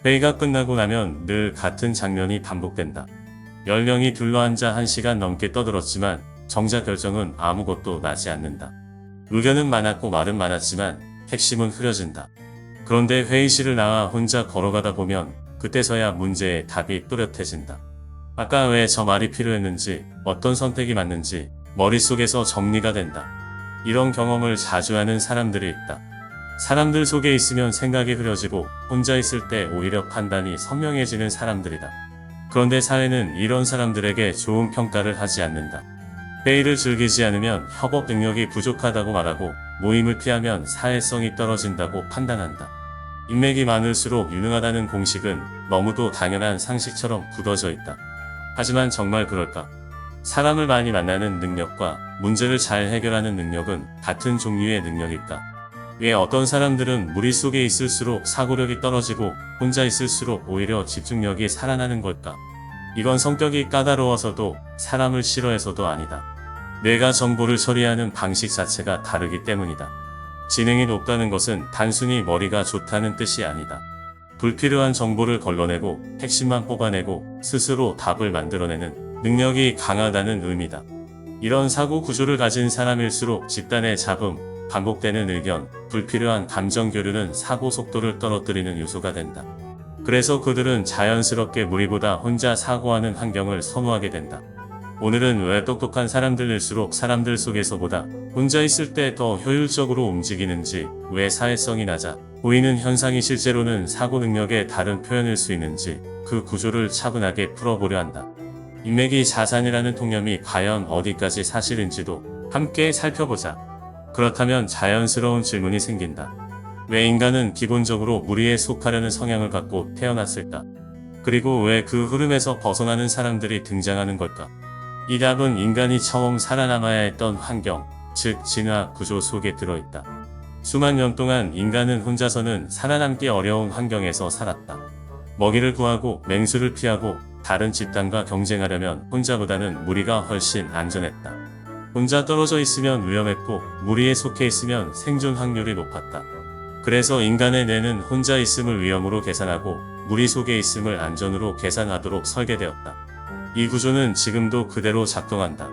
회의가 끝나고 나면 늘 같은 장면이 반복된다. 10명이 둘러앉아 1시간 넘게 떠들었지만 정작 결정은 아무것도 나지 않는다. 의견은 많았고 말은 많았지만 핵심은 흐려진다. 그런데 회의실을 나와 혼자 걸어가다 보면 그때서야 문제의 답이 뚜렷해진다. 아까 왜 저 말이 필요했는지, 어떤 선택이 맞는지 머릿속에서 정리가 된다. 이런 경험을 자주 하는 사람들이 있다. 사람들 속에 있으면 생각이 흐려지고 혼자 있을 때 오히려 판단이 선명해지는 사람들이다. 그런데 사회는 이런 사람들에게 좋은 평가를 하지 않는다. 회의를 즐기지 않으면 협업 능력이 부족하다고 말하고 모임을 피하면 사회성이 떨어진다고 판단한다. 인맥이 많을수록 유능하다는 공식은 너무도 당연한 상식처럼 굳어져 있다. 하지만 정말 그럴까? 사람을 많이 만나는 능력과 문제를 잘 해결하는 능력은 같은 종류의 능력일까? 왜 어떤 사람들은 무리 속에 있을수록 사고력이 떨어지고 혼자 있을수록 오히려 집중력이 살아나는 걸까? 이건 성격이 까다로워서도 사람을 싫어해서도 아니다. 뇌가 정보를 처리하는 방식 자체가 다르기 때문이다. 지능이 높다는 것은 단순히 머리가 좋다는 뜻이 아니다. 불필요한 정보를 걸러내고 핵심만 뽑아내고 스스로 답을 만들어내는 능력이 강하다는 의미다. 이런 사고 구조를 가진 사람일수록 집단의 잡음, 반복되는 의견, 불필요한 감정 교류는 사고 속도를 떨어뜨리는 요소가 된다. 그래서 그들은 자연스럽게 무리보다 혼자 사고하는 환경을 선호하게 된다. 오늘은 왜 똑똑한 사람들일수록 사람들 속에서보다 혼자 있을 때 더 효율적으로 움직이는지, 왜 사회성이 낮아 보이는 현상이 실제로는 사고 능력의 다른 표현일 수 있는지 그 구조를 차분하게 풀어보려 한다. 인맥이 자산이라는 통념이 과연 어디까지 사실인지도 함께 살펴보자. 그렇다면 자연스러운 질문이 생긴다. 왜 인간은 기본적으로 무리에 속하려는 성향을 갖고 태어났을까? 그리고 왜 그 흐름에서 벗어나는 사람들이 등장하는 걸까? 이 답은 인간이 처음 살아남아야 했던 환경, 즉 진화 구조 속에 들어있다. 수만 년 동안 인간은 혼자서는 살아남기 어려운 환경에서 살았다. 먹이를 구하고 맹수를 피하고 다른 집단과 경쟁하려면 혼자보다는 무리가 훨씬 안전했다. 혼자 떨어져 있으면 위험했고 무리에 속해 있으면 생존 확률이 높았다. 그래서 인간의 뇌는 혼자 있음을 위험으로 계산하고 무리 속에 있음을 안전으로 계산하도록 설계되었다. 이 구조는 지금도 그대로 작동한다.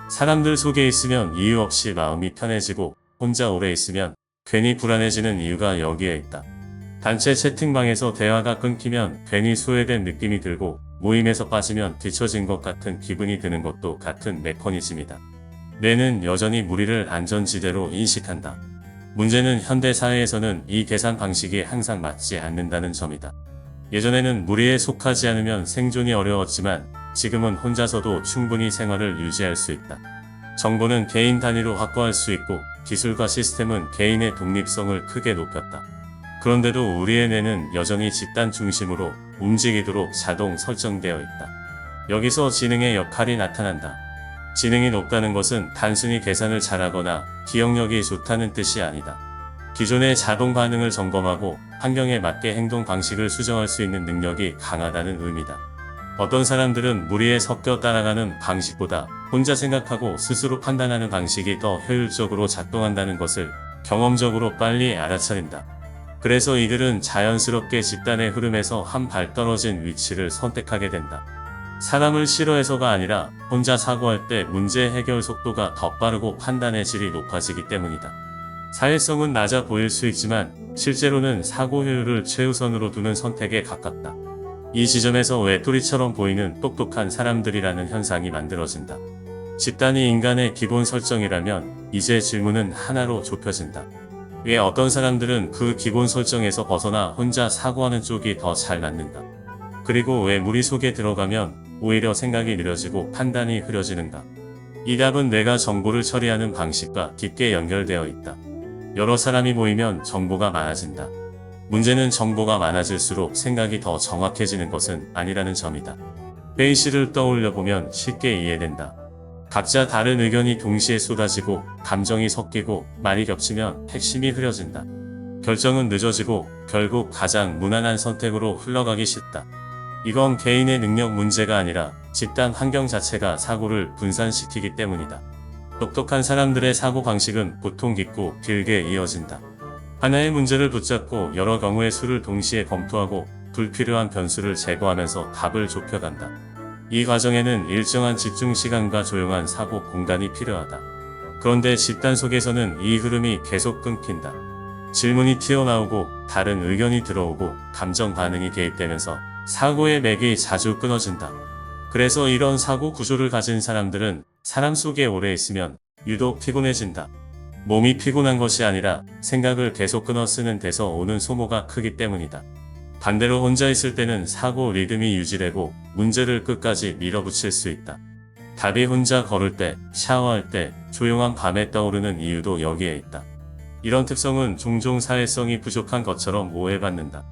사람들 속에 있으면 이유 없이 마음이 편해지고 혼자 오래 있으면 괜히 불안해지는 이유가 여기에 있다. 단체 채팅방에서 대화가 끊기면 괜히 소외된 느낌이 들고 모임에서 빠지면 뒤처진 것 같은 기분이 드는 것도 같은 메커니즘이다. 뇌는 여전히 무리를 안전지대로 인식한다. 문제는 현대 사회에서는 이 계산 방식이 항상 맞지 않는다는 점이다. 예전에는 무리에 속하지 않으면 생존이 어려웠지만 지금은 혼자서도 충분히 생활을 유지할 수 있다. 정보는 개인 단위로 확보할 수 있고 기술과 시스템은 개인의 독립성을 크게 높였다. 그런데도 우리의 뇌는 여전히 집단 중심으로 움직이도록 자동 설정되어 있다. 여기서 지능의 역할이 나타난다. 지능이 높다는 것은 단순히 계산을 잘하거나 기억력이 좋다는 뜻이 아니다. 기존의 자동 반응을 점검하고 환경에 맞게 행동 방식을 수정할 수 있는 능력이 강하다는 의미다. 어떤 사람들은 무리에 섞여 따라가는 방식보다 혼자 생각하고 스스로 판단하는 방식이 더 효율적으로 작동한다는 것을 경험적으로 빨리 알아차린다. 그래서 이들은 자연스럽게 집단의 흐름에서 한 발 떨어진 위치를 선택하게 된다. 사람을 싫어해서가 아니라 혼자 사고할 때 문제 해결 속도가 더 빠르고 판단의 질이 높아지기 때문이다. 사회성은 낮아 보일 수 있지만 실제로는 사고 효율을 최우선으로 두는 선택에 가깝다. 이 지점에서 외톨이처럼 보이는 똑똑한 사람들이라는 현상이 만들어진다. 집단이 인간의 기본 설정이라면 이제 질문은 하나로 좁혀진다. 왜 어떤 사람들은 그 기본 설정에서 벗어나 혼자 사고하는 쪽이 더 잘 맞는가? 그리고 왜 무리 속에 들어가면 오히려 생각이 느려지고 판단이 흐려지는가? 이 답은 뇌가 정보를 처리하는 방식과 깊게 연결되어 있다. 여러 사람이 모이면 정보가 많아진다. 문제는 정보가 많아질수록 생각이 더 정확해지는 것은 아니라는 점이다. 회의실을 떠올려보면 쉽게 이해된다. 각자 다른 의견이 동시에 쏟아지고 감정이 섞이고 말이 겹치면 핵심이 흐려진다. 결정은 늦어지고 결국 가장 무난한 선택으로 흘러가기 쉽다. 이건 개인의 능력 문제가 아니라 집단 환경 자체가 사고를 분산시키기 때문이다. 똑똑한 사람들의 사고 방식은 보통 깊고 길게 이어진다. 하나의 문제를 붙잡고 여러 경우의 수를 동시에 검토하고 불필요한 변수를 제거하면서 답을 좁혀간다. 이 과정에는 일정한 집중 시간과 조용한 사고 공간이 필요하다. 그런데 집단 속에서는 이 흐름이 계속 끊긴다. 질문이 튀어나오고 다른 의견이 들어오고 감정 반응이 개입되면서 사고의 맥이 자주 끊어진다. 그래서 이런 사고 구조를 가진 사람들은 사람 속에 오래 있으면 유독 피곤해진다. 몸이 피곤한 것이 아니라 생각을 계속 끊어 쓰는 데서 오는 소모가 크기 때문이다. 반대로 혼자 있을 때는 사고 리듬이 유지되고 문제를 끝까지 밀어붙일 수 있다. 답이 혼자 걸을 때, 샤워할 때, 조용한 밤에 떠오르는 이유도 여기에 있다. 이런 특성은 종종 사회성이 부족한 것처럼 오해받는다.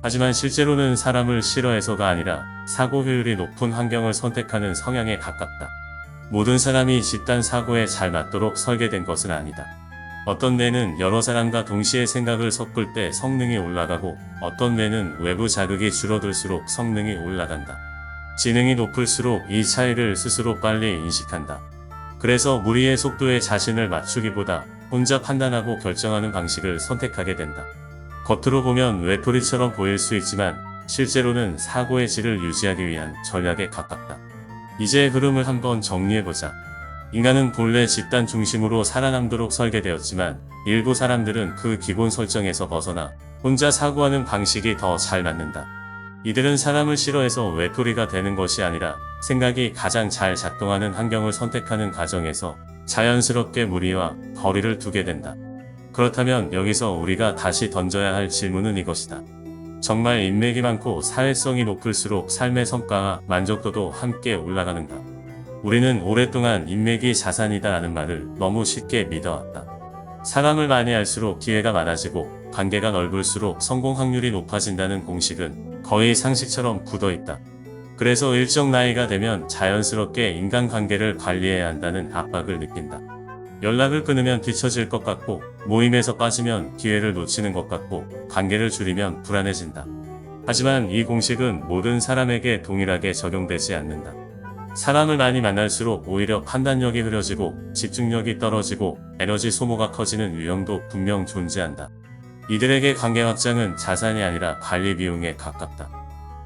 하지만 실제로는 사람을 싫어해서가 아니라 사고 효율이 높은 환경을 선택하는 성향에 가깝다. 모든 사람이 집단 사고에 잘 맞도록 설계된 것은 아니다. 어떤 뇌는 여러 사람과 동시에 생각을 섞을 때 성능이 올라가고 어떤 뇌는 외부 자극이 줄어들수록 성능이 올라간다. 지능이 높을수록 이 차이를 스스로 빨리 인식한다. 그래서 무리의 속도에 자신을 맞추기보다 혼자 판단하고 결정하는 방식을 선택하게 된다. 겉으로 보면 외톨이처럼 보일 수 있지만 실제로는 사고의 질을 유지하기 위한 전략에 가깝다. 이제 흐름을 한번 정리해보자. 인간은 본래 집단 중심으로 살아남도록 설계되었지만 일부 사람들은 그 기본 설정에서 벗어나 혼자 사고하는 방식이 더 잘 맞는다. 이들은 사람을 싫어해서 외톨이가 되는 것이 아니라 생각이 가장 잘 작동하는 환경을 선택하는 과정에서 자연스럽게 무리와 거리를 두게 된다. 그렇다면 여기서 우리가 다시 던져야 할 질문은 이것이다. 정말 인맥이 많고 사회성이 높을수록 삶의 성과와 만족도도 함께 올라가는가? 우리는 오랫동안 인맥이 자산이다라는 말을 너무 쉽게 믿어왔다. 사람을 많이 알수록 기회가 많아지고 관계가 넓을수록 성공 확률이 높아진다는 공식은 거의 상식처럼 굳어있다. 그래서 일정 나이가 되면 자연스럽게 인간관계를 관리해야 한다는 압박을 느낀다. 연락을 끊으면 뒤처질 것 같고 모임에서 빠지면 기회를 놓치는 것 같고 관계를 줄이면 불안해진다. 하지만 이 공식은 모든 사람에게 동일하게 적용되지 않는다. 사람을 많이 만날수록 오히려 판단력이 흐려지고 집중력이 떨어지고 에너지 소모가 커지는 유형도 분명 존재한다. 이들에게 관계 확장은 자산이 아니라 관리 비용에 가깝다.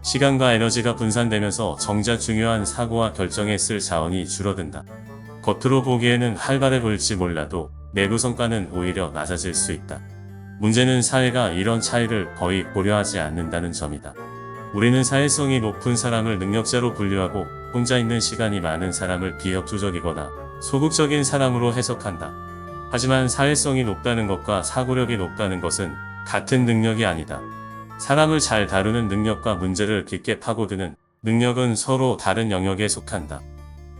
시간과 에너지가 분산되면서 정작 중요한 사고와 결정에 쓸 자원이 줄어든다. 겉으로 보기에는 활발해 보일지 몰라도 내부 성과는 오히려 낮아질 수 있다. 문제는 사회가 이런 차이를 거의 고려하지 않는다는 점이다. 우리는 사회성이 높은 사람을 능력자로 분류하고 혼자 있는 시간이 많은 사람을 비협조적이거나 소극적인 사람으로 해석한다. 하지만 사회성이 높다는 것과 사고력이 높다는 것은 같은 능력이 아니다. 사람을 잘 다루는 능력과 문제를 깊게 파고드는 능력은 서로 다른 영역에 속한다.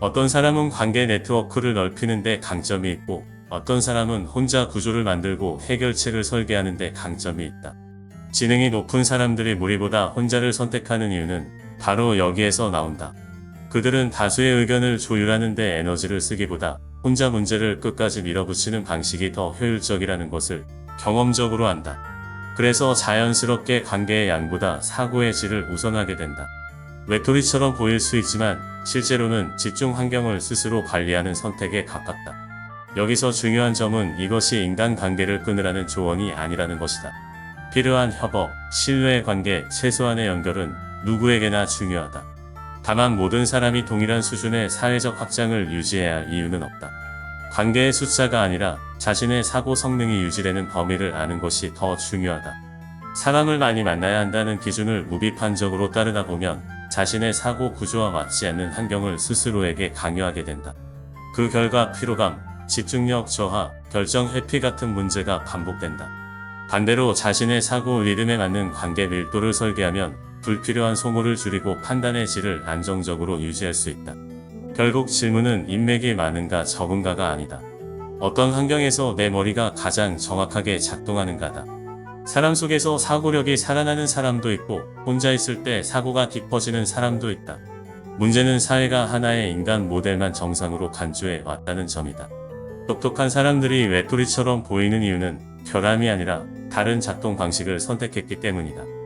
어떤 사람은 관계 네트워크를 넓히는 데 강점이 있고 어떤 사람은 혼자 구조를 만들고 해결책을 설계하는 데 강점이 있다. 지능이 높은 사람들이 무리보다 혼자를 선택하는 이유는 바로 여기에서 나온다. 그들은 다수의 의견을 조율하는 데 에너지를 쓰기보다 혼자 문제를 끝까지 밀어붙이는 방식이 더 효율적이라는 것을 경험적으로 안다. 그래서 자연스럽게 관계의 양보다 사고의 질을 우선하게 된다. 외톨이처럼 보일 수 있지만 실제로는 집중 환경을 스스로 관리하는 선택에 가깝다. 여기서 중요한 점은 이것이 인간관계를 끊으라는 조언이 아니라는 것이다. 필요한 협업, 신뢰의 관계, 최소한의 연결은 누구에게나 중요하다. 다만 모든 사람이 동일한 수준의 사회적 확장을 유지해야 할 이유는 없다. 관계의 숫자가 아니라 자신의 사고 성능이 유지되는 범위를 아는 것이 더 중요하다. 사람을 많이 만나야 한다는 기준을 무비판적으로 따르다 보면 자신의 사고 구조와 맞지 않는 환경을 스스로에게 강요하게 된다. 그 결과 피로감, 집중력 저하, 결정 회피 같은 문제가 반복된다. 반대로 자신의 사고 리듬에 맞는 관계 밀도를 설계하면 불필요한 소모를 줄이고 판단의 질을 안정적으로 유지할 수 있다. 결국 질문은 인맥이 많은가 적은가가 아니다. 어떤 환경에서 내 머리가 가장 정확하게 작동하는가다. 사람 속에서 사고력이 살아나는 사람도 있고 혼자 있을 때 사고가 깊어지는 사람도 있다. 문제는 사회가 하나의 인간 모델만 정상으로 간주해 왔다는 점이다. 똑똑한 사람들이 외톨이처럼 보이는 이유는 결함이 아니라 다른 작동 방식을 선택했기 때문이다.